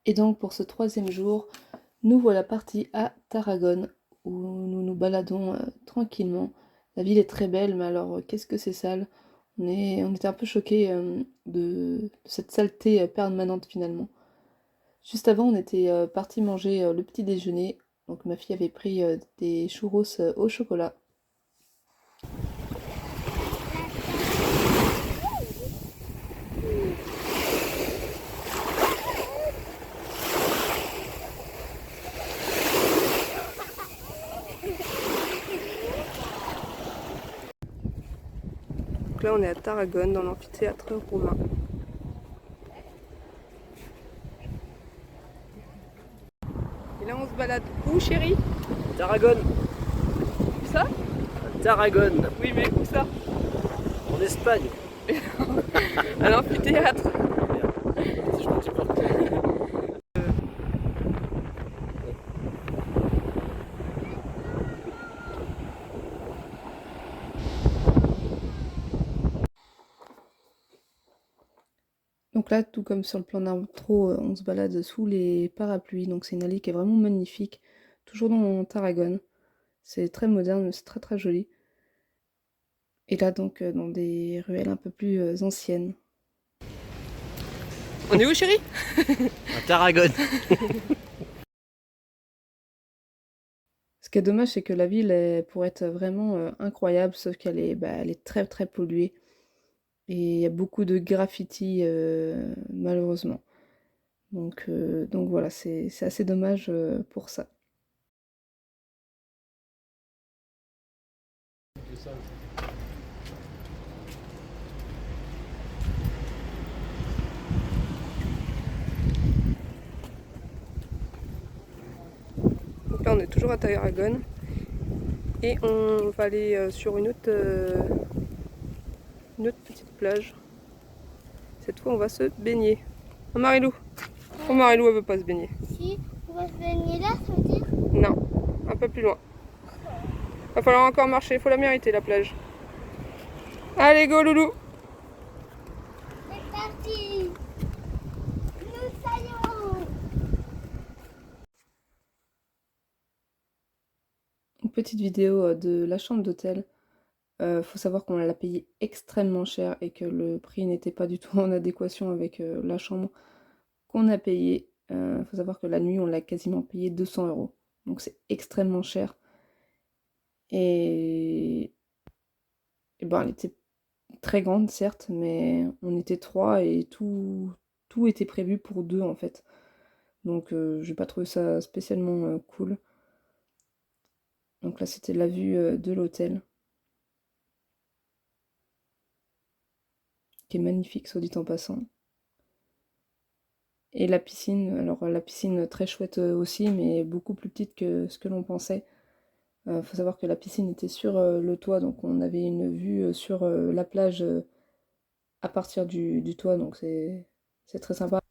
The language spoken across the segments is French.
Et donc pour ce troisième jour, nous voilà partis à Tarragone, où nous nous baladons tranquillement. La ville est très belle, mais alors qu'est-ce que c'est sale. On était un peu choqués de cette saleté permanente finalement. Juste avant, on était partis manger le petit déjeuner. Donc ma fille avait pris des churros au chocolat. Donc là, on est à Tarragone, dans l'amphithéâtre romain. Et là, on se balade où, chérie? Tarragone. Où ça? Tarragone. Oui, mais où ça? En Espagne. À l'amphithéâtre. Si je ne dis pas. Donc là, tout comme sur le plan d'intro, on se balade sous les parapluies. Donc c'est une allée qui est vraiment magnifique. Toujours dans Tarragone. C'est très moderne, c'est très très joli. Et là donc dans des ruelles un peu plus anciennes. On est où, chérie? À Tarragone. Ce qui est dommage, c'est que la ville elle pourrait être vraiment incroyable, sauf qu'elle est, elle est très très polluée. Et il y a beaucoup de graffitis malheureusement. Donc voilà, c'est assez dommage pour ça. Donc là, on est toujours à Tarragone. Et on va aller sur une autre petite plage. Cette fois, on va se baigner. Oh Marilou! Oh Marilou, elle veut pas se baigner. Si on va se baigner là, ça veut dire? Non, un peu plus loin. Va falloir encore marcher, faut la mériter la plage. Allez, go loulou! C'est parti! Nous saillons! Une petite vidéo de la chambre d'hôtel. Faut savoir qu'on l'a payé extrêmement cher et que le prix n'était pas du tout en adéquation avec la chambre qu'on a payée. Faut savoir que la nuit, on l'a quasiment payé 200 €. Donc c'est extrêmement cher. Et, et ben, elle était très grande, certes, mais on était trois et tout était prévu pour deux en fait. Donc j'ai pas trouvé ça spécialement cool. Donc là, c'était la vue de l'hôtel, qui est magnifique, soit dit en passant. Et la piscine, alors la piscine très chouette aussi, mais beaucoup plus petite que ce que l'on pensait. Faut savoir que la piscine était sur le toit, donc on avait une vue sur la plage à partir du toit, donc c'est très sympa.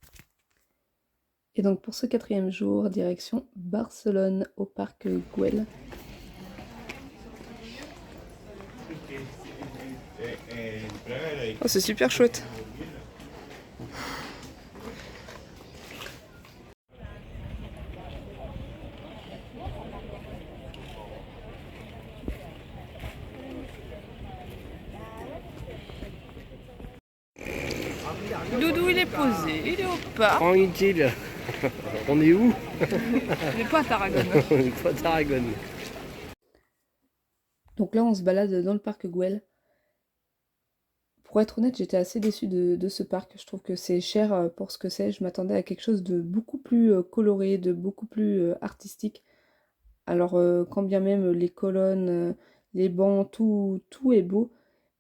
Et donc pour ce quatrième jour, direction Barcelone, au parc Güell. Oh, c'est super chouette. Doudou, il est posé, il est au parc. Tranquille. On est où? Il n'est pas à Tarragone. On est pas à Tarragone. Donc là, on se balade dans le parc Güell. Pour être honnête, j'étais assez déçue de ce parc. Je trouve que c'est cher pour ce que c'est. Je m'attendais à quelque chose de beaucoup plus coloré, de beaucoup plus artistique. Alors, quand bien même les colonnes, les bancs, tout est beau.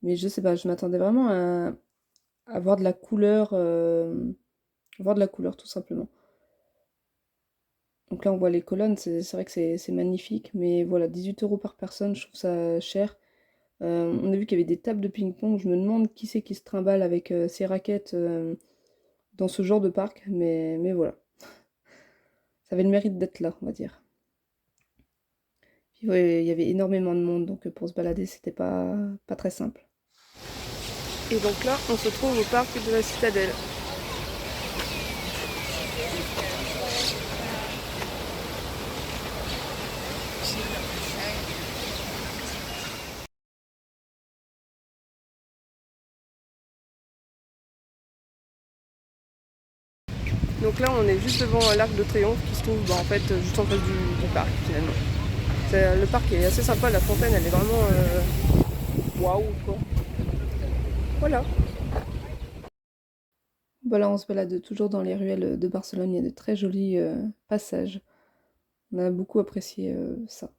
Mais je sais pas, je m'attendais vraiment à voir de la couleur tout simplement. Donc là, on voit les colonnes, c'est vrai que c'est magnifique. Mais voilà, 18 € par personne, je trouve ça cher. On a vu qu'il y avait des tables de ping-pong. Je me demande qui c'est qui se trimballe avec ces raquettes dans ce genre de parc. Mais voilà, ça avait le mérite d'être là, on va dire. Puis ouais, il y avait énormément de monde, donc pour se balader, c'était pas très simple. Et donc là, on se trouve au parc de la Citadelle. Donc là, on est juste devant l'Arc de Triomphe qui se trouve en fait juste en face du parc finalement. Le parc est assez sympa, la fontaine elle est vraiment waouh quoi. Voilà. Voilà, on se balade toujours dans les ruelles de Barcelone, il y a de très jolis passages. On a beaucoup apprécié ça.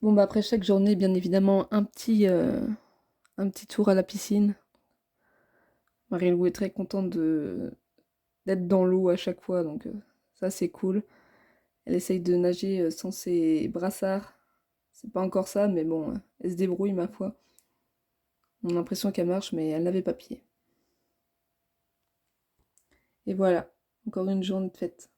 Bon, bah après chaque journée, bien évidemment, un petit tour à la piscine. Marie-Lou est très contente d'être dans l'eau à chaque fois, donc ça c'est cool. Elle essaye de nager sans ses brassards. C'est pas encore ça, mais bon, elle se débrouille, ma foi. On a l'impression qu'elle marche, mais elle n'avait pas pied. Et voilà, encore une journée de fête.